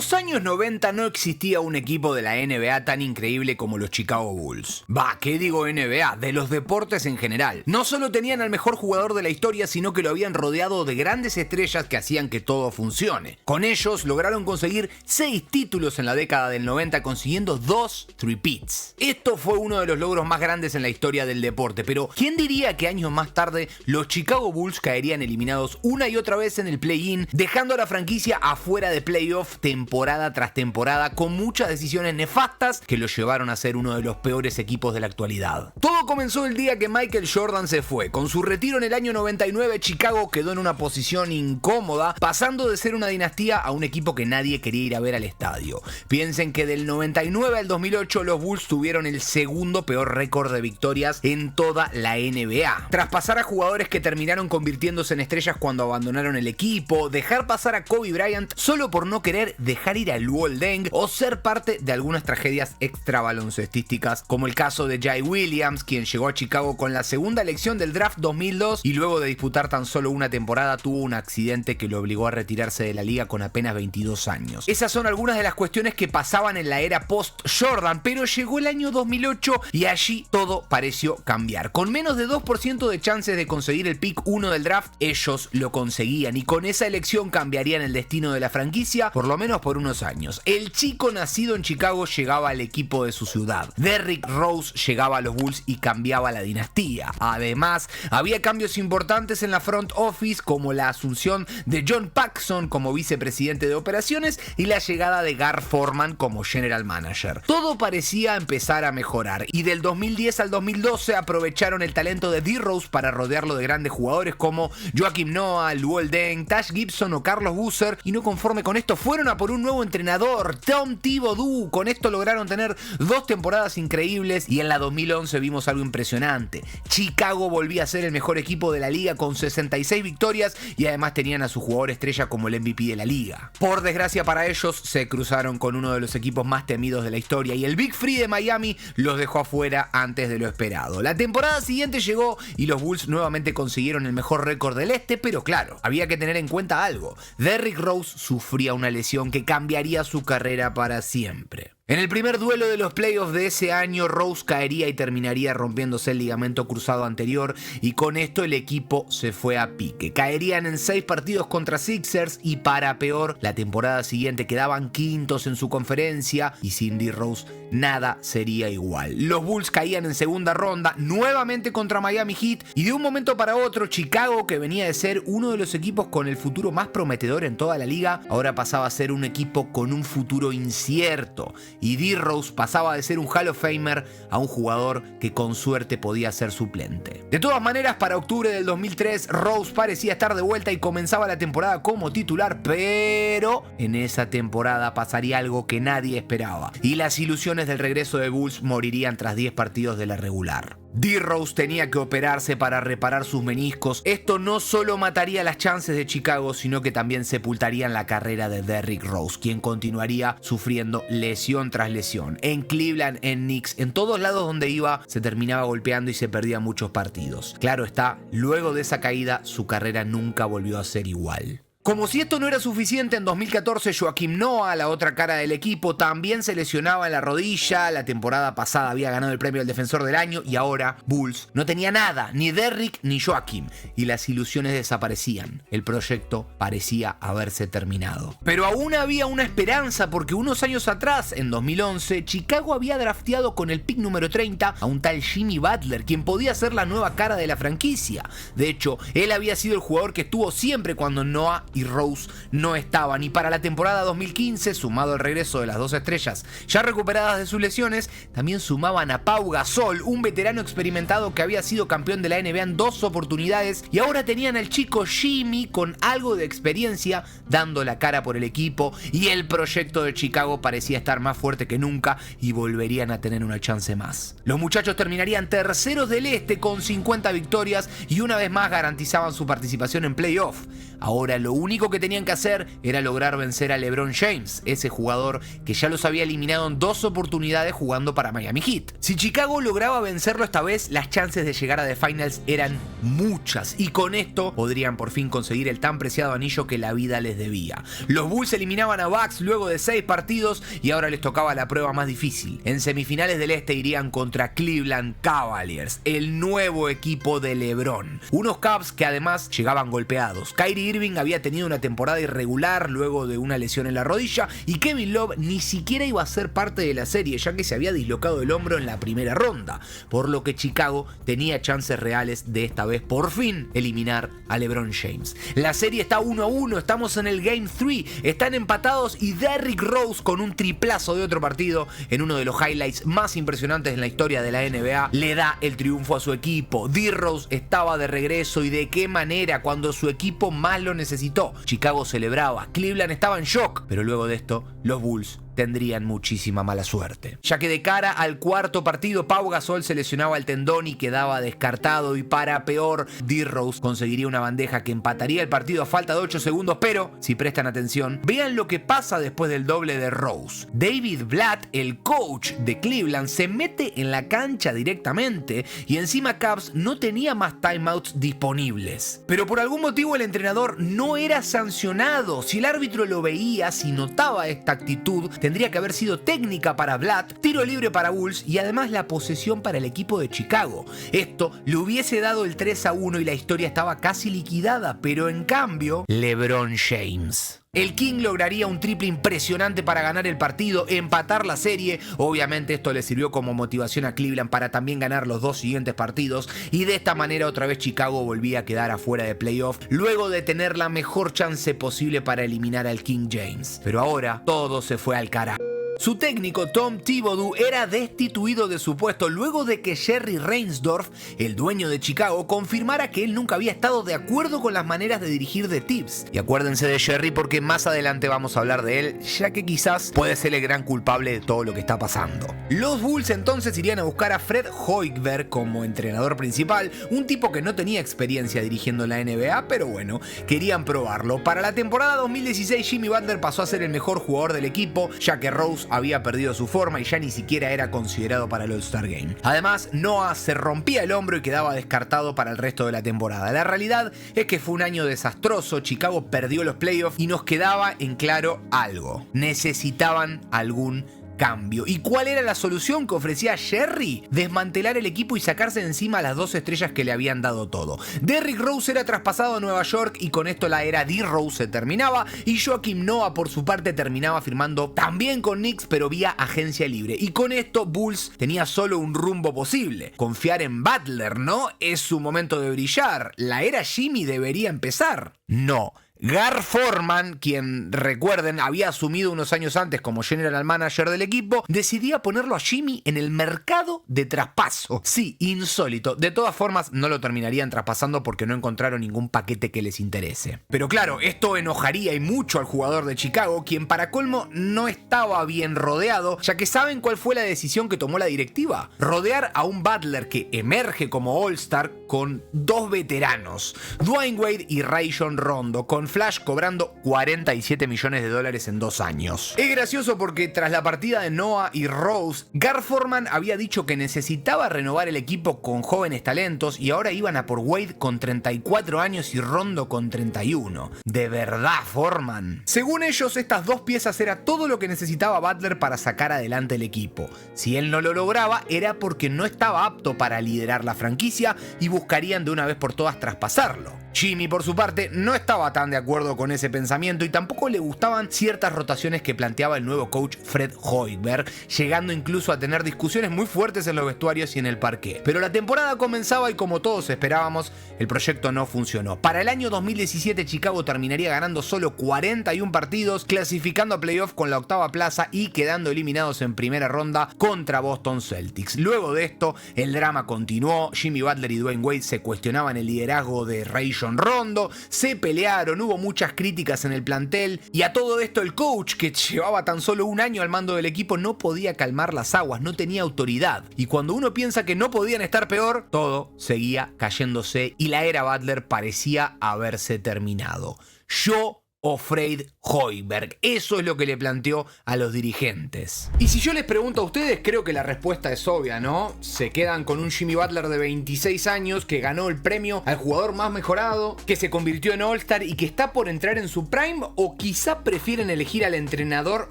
los años 90 no existía un equipo de la NBA tan increíble como los Chicago Bulls. ¿Qué digo NBA? De los deportes en general. No solo tenían al mejor jugador de la historia, sino que lo habían rodeado de grandes estrellas que hacían que todo funcione. Con ellos lograron conseguir 6 títulos en la década del 90, consiguiendo 2 three-peats. Esto fue uno de los logros más grandes en la historia del deporte, pero ¿quién diría que años más tarde los Chicago Bulls caerían eliminados una y otra vez en el play-in, dejando a la franquicia afuera de playoff temporada tras temporada, con muchas decisiones nefastas que los llevaron a ser uno de los peores equipos de la actualidad? Todo comenzó el día que Michael Jordan se fue. Con su retiro en el año 99, Chicago quedó en una posición incómoda, pasando de ser una dinastía a un equipo que nadie quería ir a ver al estadio. Piensen que del 99 al 2008 los Bulls tuvieron el segundo peor récord de victorias en toda la NBA. Tras pasar a jugadores que terminaron convirtiéndose en estrellas cuando abandonaron el equipo, dejar pasar a Kobe Bryant solo por no querer dejar ir a Luol Deng, o ser parte de algunas tragedias extra baloncestísticas, como el caso de Jay Williams, quien llegó a Chicago con la segunda elección del draft 2002 y luego de disputar tan solo una temporada tuvo un accidente que lo obligó a retirarse de la liga con apenas 22 años. Esas son algunas de las cuestiones que pasaban en la era post-Jordan, pero llegó el año 2008 y allí todo pareció cambiar. Con menos de 2% de chances de conseguir el pick 1 del draft, ellos lo conseguían, y con esa elección cambiarían el destino de la franquicia, por lo menos por unos años. El chico nacido en Chicago llegaba al equipo de su ciudad. Derrick Rose llegaba a los Bulls y cambiaba la dinastía. Además, había cambios importantes en la front office, como la asunción de John Paxson como vicepresidente de operaciones y la llegada de Gar Forman como general manager. Todo parecía empezar a mejorar, y del 2010 al 2012 aprovecharon el talento de D-Rose para rodearlo de grandes jugadores como Joakim Noah, Luol Deng, Taj Gibson o Carlos Boozer, y no conforme con esto fueron a por un nuevo entrenador, Tom Thibodeau. Con esto lograron tener 2 temporadas increíbles, y en la 2011 vimos algo impresionante. Chicago volvía a ser el mejor equipo de la liga con 66 victorias, y además tenían a su jugador estrella como el MVP de la liga. Por desgracia para ellos, se cruzaron con uno de los equipos más temidos de la historia, y el Big Free de Miami los dejó afuera antes de lo esperado. La temporada siguiente llegó y los Bulls nuevamente consiguieron el mejor récord del este, pero claro, había que tener en cuenta algo: Derrick Rose sufría una lesión que cambiaría su carrera para siempre. En el primer duelo de los playoffs de ese año, Rose caería y terminaría rompiéndose el ligamento cruzado anterior, y con esto el equipo se fue a pique. Caerían en 6 partidos contra Sixers, y para peor, la temporada siguiente quedaban quintos en su conferencia, y sin D-Rose nada sería igual. Los Bulls caían en segunda ronda nuevamente contra Miami Heat, y de un momento para otro Chicago, que venía de ser uno de los equipos con el futuro más prometedor en toda la liga, ahora pasaba a ser un equipo con un futuro incierto, y D-Rose pasaba de ser un Hall of Famer a un jugador que con suerte podía ser suplente. De todas maneras, para octubre del 2003, Rose parecía estar de vuelta y comenzaba la temporada como titular, pero en esa temporada pasaría algo que nadie esperaba, y las ilusiones del regreso de Bulls morirían tras 10 partidos de la regular. D-Rose tenía que operarse para reparar sus meniscos. Esto no solo mataría las chances de Chicago, sino que también sepultaría la carrera de Derrick Rose, quien continuaría sufriendo lesión tras lesión. En Cleveland, en Knicks, en todos lados donde iba, se terminaba golpeando y se perdía muchos partidos. Claro está, luego de esa caída, su carrera nunca volvió a ser igual. Como si esto no era suficiente, en 2014 Joakim Noah, la otra cara del equipo, también se lesionaba en la rodilla. La temporada pasada había ganado el premio al defensor del año, y ahora Bulls no tenía nada, ni Derrick ni Joakim, y las ilusiones desaparecían. El proyecto parecía haberse terminado. Pero aún había una esperanza, porque unos años atrás, en 2011, Chicago había drafteado con el pick número 30 a un tal Jimmy Butler, quien podía ser la nueva cara de la franquicia. De hecho, él había sido el jugador que estuvo siempre cuando Noah y Rose no estaban, y para la temporada 2015, sumado al regreso de las 2 estrellas ya recuperadas de sus lesiones, también sumaban a Pau Gasol, un veterano experimentado que había sido campeón de la NBA en 2 oportunidades, y ahora tenían al chico Jimmy con algo de experiencia dando la cara por el equipo, y el proyecto de Chicago parecía estar más fuerte que nunca y volverían a tener una chance más. Los muchachos terminarían terceros del este con 50 victorias y una vez más garantizaban su participación en playoff. Ahora lo único que tenían que hacer era lograr vencer a LeBron James, ese jugador que ya los había eliminado en 2 oportunidades jugando para Miami Heat. Si Chicago lograba vencerlo esta vez, las chances de llegar a The Finals eran muchas, y con esto podrían por fin conseguir el tan preciado anillo que la vida les debía. Los Bulls eliminaban a Bucks luego de 6 partidos y ahora les tocaba la prueba más difícil. En semifinales del Este irían contra Cleveland Cavaliers, el nuevo equipo de LeBron. Unos Cavs que además llegaban golpeados. Kyrie Irving había tenido una temporada irregular luego de una lesión en la rodilla y Kevin Love ni siquiera iba a ser parte de la serie, ya que se había dislocado el hombro en la primera ronda, por lo que Chicago tenía chances reales de esta vez por fin eliminar a LeBron James. La serie está 1-1, estamos en el Game 3, están empatados y Derrick Rose, con un triplazo de otro partido en uno de los highlights más impresionantes en la historia de la NBA, le da el triunfo a su equipo. D-Rose estaba de regreso, y de qué manera, cuando su equipo más lo necesitó. Chicago celebraba, Cleveland estaba en shock, pero luego de esto los Bulls tendrían muchísima mala suerte, ya que de cara al cuarto partido Pau Gasol se lesionaba el tendón y quedaba descartado, y para peor, D-Rose conseguiría una bandeja que empataría el partido a falta de 8 segundos, pero si prestan atención, vean lo que pasa después del doble de Rose. David Blatt, el coach de Cleveland, se mete en la cancha directamente, y encima Cavs no tenía más timeouts disponibles. Pero por algún motivo el entrenador no era sancionado. Si el árbitro lo veía, si notaba esta actitud, tendría que haber sido técnica para Blatt, tiro libre para Bulls y además la posesión para el equipo de Chicago. Esto le hubiese dado el 3-1 y la historia estaba casi liquidada, pero en cambio, LeBron James. El King lograría un triple impresionante para ganar el partido, empatar la serie. Obviamente esto le sirvió como motivación a Cleveland para también ganar los 2 siguientes partidos, y de esta manera otra vez Chicago volvía a quedar afuera de playoff luego de tener la mejor chance posible para eliminar al King James. Pero ahora todo se fue al carajo. Su técnico Tom Thibodeau era destituido de su puesto luego de que Jerry Reinsdorf, el dueño de Chicago, confirmara que él nunca había estado de acuerdo con las maneras de dirigir de Tibbs. Y acuérdense de Jerry porque más adelante vamos a hablar de él, ya que quizás puede ser el gran culpable de todo lo que está pasando. Los Bulls entonces irían a buscar a Fred Hoiberg como entrenador principal, un tipo que no tenía experiencia dirigiendo la NBA, pero bueno, querían probarlo. Para la temporada 2016 Jimmy Butler pasó a ser el mejor jugador del equipo, ya que Rose había perdido su forma y ya ni siquiera era considerado para el All-Star Game. Además, Noah se rompía el hombro y quedaba descartado para el resto de la temporada. La realidad es que fue un año desastroso, Chicago perdió los playoffs y nos quedaba en claro algo: necesitaban algún cambio. ¿Y cuál era la solución que ofrecía Jerry? Desmantelar el equipo y sacarse de encima a las 2 estrellas que le habían dado todo. Derrick Rose era traspasado a Nueva York y con esto la era D-Rose se terminaba, y Joakim Noah por su parte terminaba firmando también con Knicks, pero vía agencia libre. Y con esto Bulls tenía solo un rumbo posible: confiar en Butler, ¿no? Es su momento de brillar. La era Jimmy debería empezar. No. Gar Forman, quien recuerden había asumido unos años antes como general manager del equipo, decidía ponerlo a Jimmy en el mercado de traspaso. Sí, insólito. De todas formas, no lo terminarían traspasando porque no encontraron ningún paquete que les interese. Pero claro, esto enojaría y mucho al jugador de Chicago, quien para colmo no estaba bien rodeado, ya que ¿saben cuál fue la decisión que tomó la directiva? Rodear a un Butler que emerge como All-Star con 2 veteranos, Dwayne Wade y Rajon Rondo, con Flash cobrando $47 millones en 2 años. Es gracioso porque tras la partida de Noah y Rose, Gar Forman había dicho que necesitaba renovar el equipo con jóvenes talentos, y ahora iban a por Wade con 34 años y Rondo con 31. ¿De verdad, Forman? Según ellos, estas 2 piezas era todo lo que necesitaba Butler para sacar adelante el equipo. Si él no lo lograba, era porque no estaba apto para liderar la franquicia y buscarían de una vez por todas traspasarlo. Jimmy, por su parte, no estaba tan de acuerdo con ese pensamiento y tampoco le gustaban ciertas rotaciones que planteaba el nuevo coach Fred Hoiberg, llegando incluso a tener discusiones muy fuertes en los vestuarios y en el parqué. Pero la temporada comenzaba y, como todos esperábamos, el proyecto no funcionó. Para el año 2017 Chicago terminaría ganando solo 41 partidos, clasificando a playoff con la 8ª plaza y quedando eliminados en primera ronda contra Boston Celtics. Luego de esto, el drama continuó. Jimmy Butler y Dwayne Wade se cuestionaban el liderazgo de Rajon Rondo, se pelearon, hubo hubo muchas críticas en el plantel y a todo esto el coach, que llevaba tan solo un año al mando del equipo, no podía calmar las aguas, no tenía autoridad. Y cuando uno piensa que no podían estar peor, todo seguía cayéndose y la era Butler parecía haberse terminado. Yo o Fred Hoiberg. Eso es lo que le planteó a los dirigentes. Y si yo les pregunto a ustedes, creo que la respuesta es obvia, ¿no? Se quedan con un Jimmy Butler de 26 años que ganó el premio al jugador más mejorado, que se convirtió en All-Star y que está por entrar en su prime, o quizá prefieren elegir al entrenador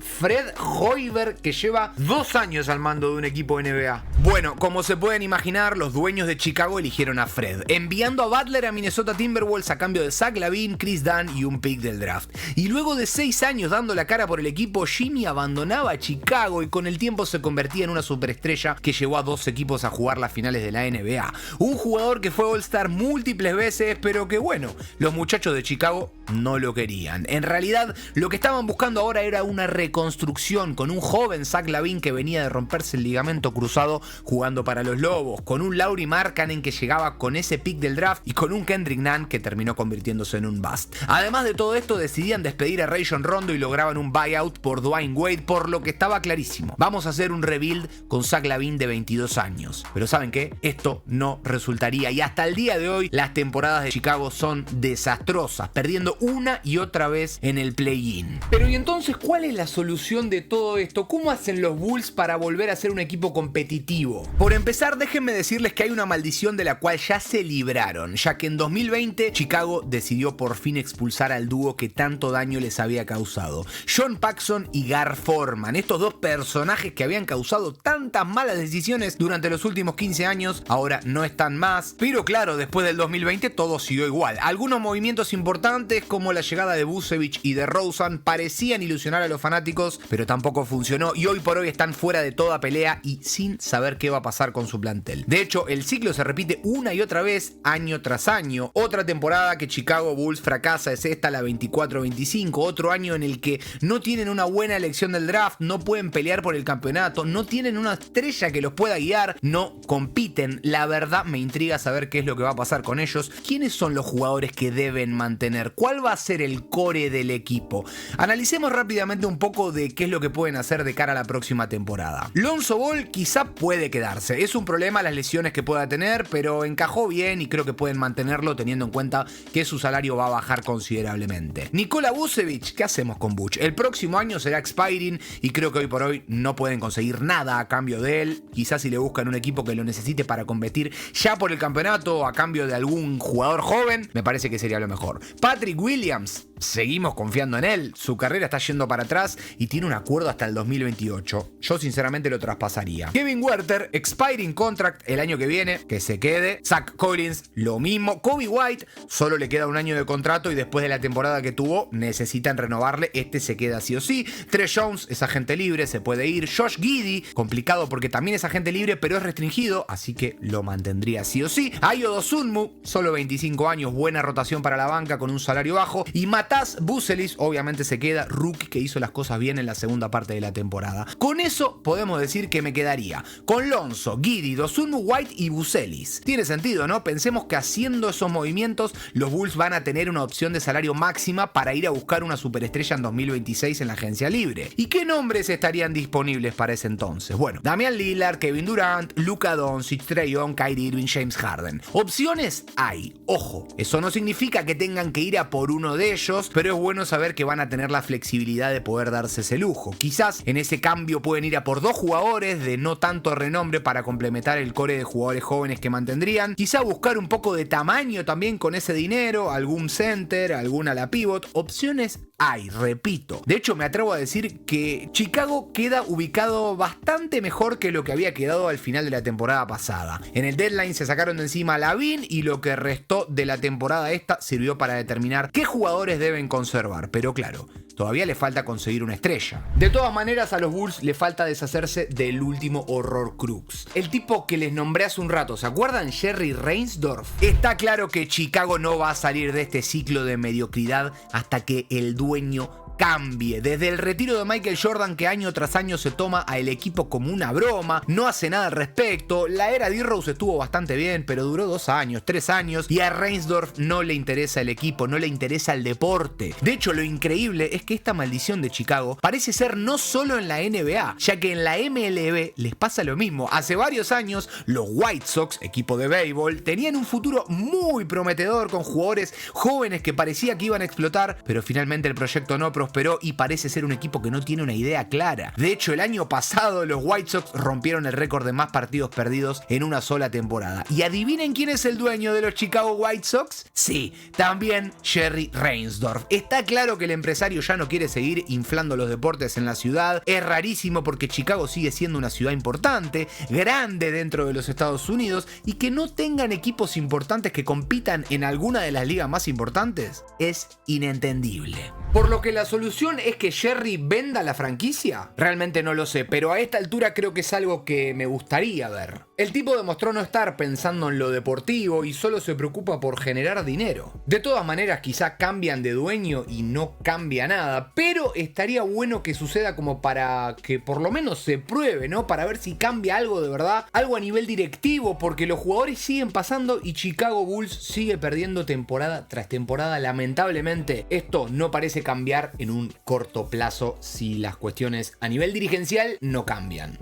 Fred Hoiberg, que lleva 2 años al mando de un equipo NBA. Bueno, como se pueden imaginar, los dueños de Chicago eligieron a Fred, enviando a Butler a Minnesota Timberwolves a cambio de Zach LaVine, Chris Dunn y un pick del draft. Y luego de 6 años dando la cara por el equipo, Jimmy abandonaba a Chicago y con el tiempo se convertía en una superestrella que llevó a 2 equipos a jugar las finales de la NBA. Un jugador que fue All-Star múltiples veces, pero que bueno, los muchachos de Chicago no lo querían. En realidad, lo que estaban buscando ahora era una reconstrucción con un joven Zach LaVine que venía de romperse el ligamento cruzado jugando para los Lobos, con un Lauri Markkanen que llegaba con ese pick del draft y con un Kendrick Nunn que terminó convirtiéndose en un bust. Además de todo esto, decidían despedir a Rajon Rondo y lograban un buyout por Dwayne Wade, por lo que estaba clarísimo: vamos a hacer un rebuild con Zach LaVine de 22 años. Pero ¿saben qué? Esto no resultaría y hasta el día de hoy las temporadas de Chicago son desastrosas, perdiendo una y otra vez en el play-in. Pero ¿y entonces cuál es la solución de todo esto? ¿Cómo hacen los Bulls para volver a ser un equipo competitivo? Por empezar, déjenme decirles que hay una maldición de la cual ya se libraron, ya que en 2020 Chicago decidió por fin expulsar al dúo que tanto daño les había causado: John Paxson y Gar Forman. Estos 2 personajes que habían causado tantas malas decisiones durante los últimos 15 años, ahora no están más. Pero claro, después del 2020 todo siguió igual. Algunos movimientos importantes, como la llegada de Vucevic y de DeRozan, parecían ilusionar a los fanáticos, pero tampoco funcionó y hoy por hoy están fuera de toda pelea y sin saber qué va a pasar con su plantel. De hecho, el ciclo se repite una y otra vez, año tras año. Otra temporada que Chicago Bulls fracasa es esta, la 24-25. Otro año en el que no tienen una buena elección del draft, no pueden pelear por el campeonato, no tienen una estrella que los pueda guiar, no compiten. La verdad me intriga saber qué es lo que va a pasar con ellos. ¿Quiénes son los jugadores que deben mantener? ¿Cuál va a ser el core del equipo? Analicemos rápidamente un poco de qué es lo que pueden hacer de cara a la próxima temporada. Lonzo Ball quizá puede quedarse. Es un problema las lesiones que pueda tener, pero encajó bien y creo que pueden mantenerlo teniendo en cuenta que su salario va a bajar considerablemente. Nikola Vucevic, ¿qué hacemos con Butch? El próximo año será expiring y creo que hoy por hoy no pueden conseguir nada a cambio de él. Quizás si le buscan un equipo que lo necesite para competir ya por el campeonato o a cambio de algún jugador joven, me parece que sería lo mejor. Patrick Williams, seguimos confiando en él. Su carrera está yendo para atrás y tiene un acuerdo hasta el 2028. Yo sinceramente lo traspasaría. Kevin Huerter, expiring contract el año que viene, que se quede. Zach Collins, lo mismo. Kobe White, solo le queda un año de contrato y después de la temporada que tuvo necesitan renovarle, se queda sí o sí. Tre Jones es agente libre, se puede ir. Josh Giddey, complicado porque también es agente libre pero es restringido, así que lo mantendría sí o sí. Ayo Dosunmu, solo 25 años, buena rotación para la banca con un salario bajo. Y Matas Buzelis, obviamente se queda, rookie que hizo las cosas bien en la segunda parte de la temporada. Con eso podemos decir que me quedaría con Lonzo, Giddey, Dosunmu, White y Buzelis. Tiene sentido, ¿no? Pensemos que haciendo esos movimientos los Bulls van a tener una opción de salario máxima para ir a buscar una superestrella en 2026 en la agencia libre. ¿Y qué nombres estarían disponibles para ese entonces? Bueno, Damian Lillard, Kevin Durant, Luka Doncic, Trae Young, Kyrie Irving, James Harden. Opciones hay. Ojo, eso no significa que tengan que ir a por uno de ellos, pero es bueno saber que van a tener la flexibilidad de poder darse ese lujo. Quizás en ese cambio pueden ir a por 2 jugadores de no tanto renombre para complementar el core de jugadores jóvenes que mantendrían. Quizá buscar un poco de tamaño también con ese dinero, algún center, alguna ala pivot. Opciones hay, repito. De hecho, me atrevo a decir que Chicago queda ubicado bastante mejor que lo que había quedado al final de la temporada pasada. En el deadline se sacaron de encima a LaVine y lo que restó de la temporada esta sirvió para determinar qué jugadores deben conservar. Pero claro, todavía le falta conseguir una estrella. De todas maneras, a los Bulls le falta deshacerse del último horror crux. El tipo que les nombré hace un rato, ¿se acuerdan? Jerry Reinsdorf. Está claro que Chicago no va a salir de este ciclo de mediocridad hasta que el dueño cambie. Desde el retiro de Michael Jordan, que año tras año se toma al equipo como una broma, no hace nada al respecto. La era D-Rose estuvo bastante bien, pero duró 2 años, 3 años, y a Reinsdorf no le interesa el equipo, no le interesa el deporte. De hecho, lo increíble es que esta maldición de Chicago parece ser no solo en la NBA, ya que en la MLB les pasa lo mismo. Hace varios años, los White Sox, equipo de béisbol, tenían un futuro muy prometedor con jugadores jóvenes que parecía que iban a explotar, pero finalmente el proyecto no prosperó y parece ser un equipo que no tiene una idea clara. De hecho, el año pasado los White Sox rompieron el récord de más partidos perdidos en una sola temporada. ¿Y adivinen quién es el dueño de los Chicago White Sox? Sí, también Jerry Reinsdorf. Está claro que el empresario ya no quiere seguir inflando los deportes en la ciudad. Es rarísimo porque Chicago sigue siendo una ciudad importante, grande dentro de los Estados Unidos, y que no tengan equipos importantes que compitan en alguna de las ligas más importantes es inentendible. Por lo que la solución es que Jerry venda la franquicia. Realmente no lo sé, pero a esta altura creo que es algo que me gustaría ver. El tipo demostró no estar pensando en lo deportivo y solo se preocupa por generar dinero. De todas maneras, quizá cambian de dueño y no cambia nada, pero estaría bueno que suceda como para que por lo menos se pruebe, ¿no? Para ver si cambia algo de verdad, algo a nivel directivo, porque los jugadores siguen pasando y Chicago Bulls sigue perdiendo temporada tras temporada. Lamentablemente, esto no parece cambiar en un corto plazo si las cuestiones a nivel dirigencial no cambian.